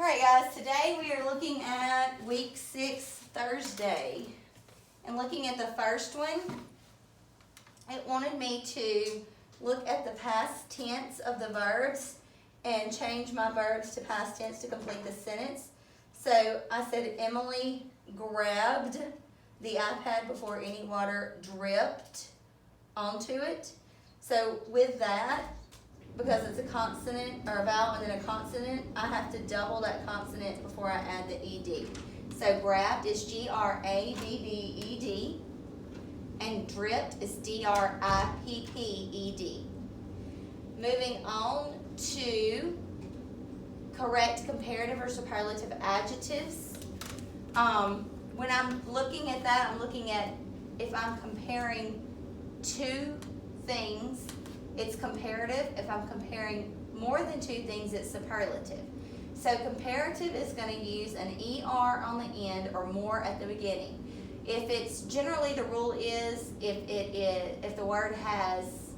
Alright guys, today we are looking at week 6, Thursday. And looking at the first one, it wanted me to look at the past tense of the verbs and change my verbs to past tense to complete the sentence. So I said Emily grabbed the iPad before any water dripped onto it. So with that, because it's a consonant or a vowel and then a consonant, I have to double that consonant before I add the ed. So grabbed is G-R-A-B-B-E-D and dripped is D-R-I-P-P-E-D. Moving on to correct comparative or superlative adjectives. When I'm looking at that, I'm looking at if I'm comparing two things, it's comparative. If I'm comparing more than two things, it's superlative. So comparative is going to use an ER on the end or more at the beginning. If it's generally, the rule is if the word has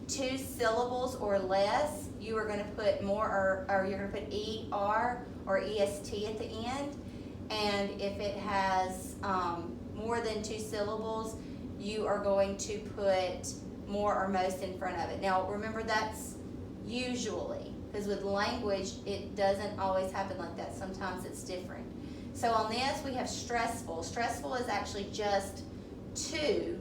two syllables or less, you are going to put more or you're going to put ER or EST at the end. And if it has more than two syllables, you are going to put more or most in front of it. Now remember, that's usually, because with language it doesn't always happen like that. Sometimes it's different. So on this we have stressful. Stressful is actually just two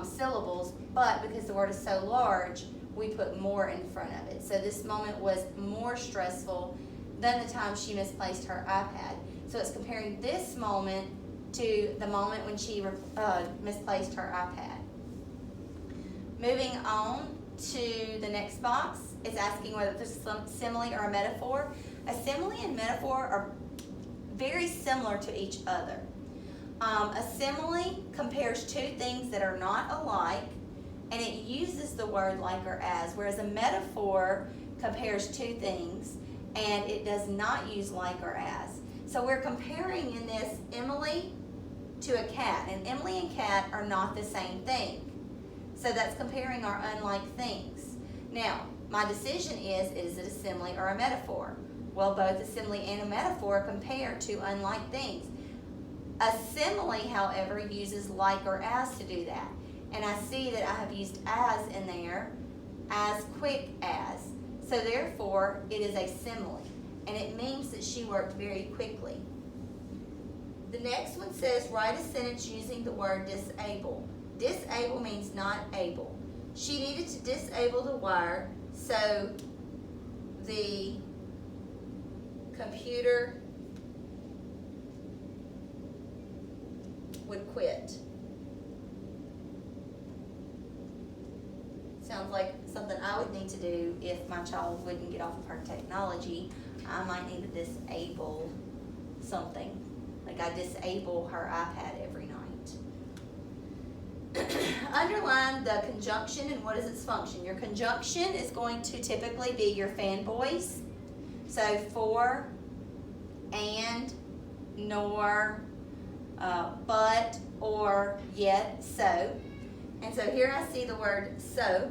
syllables, but because the word is so large, we put more in front of it. So this moment was more stressful than the time she misplaced her iPad. So it's comparing this moment to the moment when she misplaced her iPad. Moving on to the next box, it's asking whether it's a simile or a metaphor. A simile and metaphor are very similar to each other. A simile compares two things that are not alike, and it uses the word like or as, whereas a metaphor compares two things, and it does not use like or as. So we're comparing in this Emily to a cat, and Emily and cat are not the same thing. So that's comparing our unlike things. Now, my decision is it a simile or a metaphor? Well, both a simile and a metaphor compare to unlike things. A simile, however, uses like or as to do that. And I see that I have used as in there, as quick as. So therefore, it is a simile. And it means that she worked very quickly. The next one says, write a sentence using the word disable. Disable means not able. She needed to disable the wire so the computer would quit. Sounds like something I would need to do if my child wouldn't get off of her technology. I might need to disable something. Like I disable her iPad every night. Underline the conjunction and what is its function. Your conjunction is going to typically be your fanboys. So for, and, nor, but, or, yet, so. And so here I see the word so.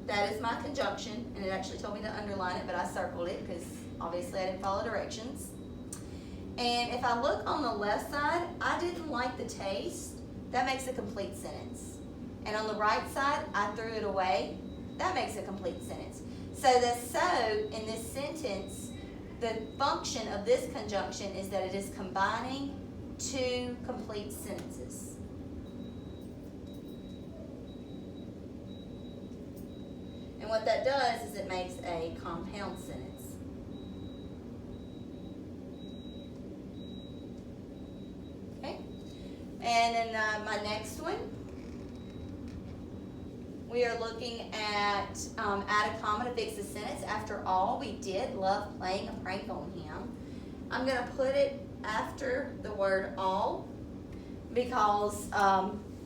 That is my conjunction, and it actually told me to underline it, but I circled it because obviously I didn't follow directions. And if I look on the left side, I didn't like the taste. That makes a complete sentence. And on the right side, I threw it away. That makes a complete sentence. So the so in this sentence, the function of this conjunction is that it is combining two complete sentences. And what that does is it makes a compound sentence. And then my next one, we are looking at add a comma to fix the sentence. After all, we did love playing a prank on him. I'm going to put it after the word all because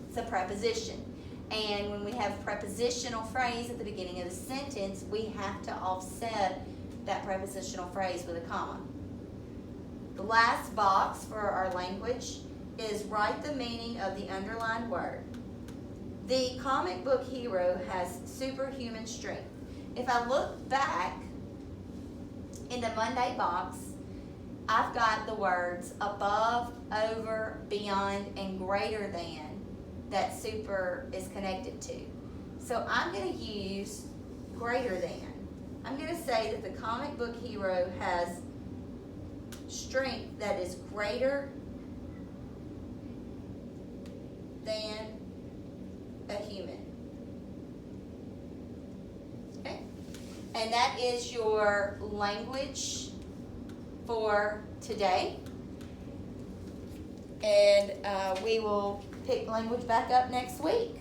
it's a preposition. And when we have prepositional phrase at the beginning of the sentence, we have to offset that prepositional phrase with a comma. The last box for our language is write the meaning of the underlined word. The comic book hero has superhuman strength. If I look back In the Monday box, I've got the words above, over, beyond, and greater than that super is connected to. So I'm going to use greater than. I'm going to say that the comic book hero has strength that is greater than a human. Okay? And that is your language for today. And we will pick language back up next week.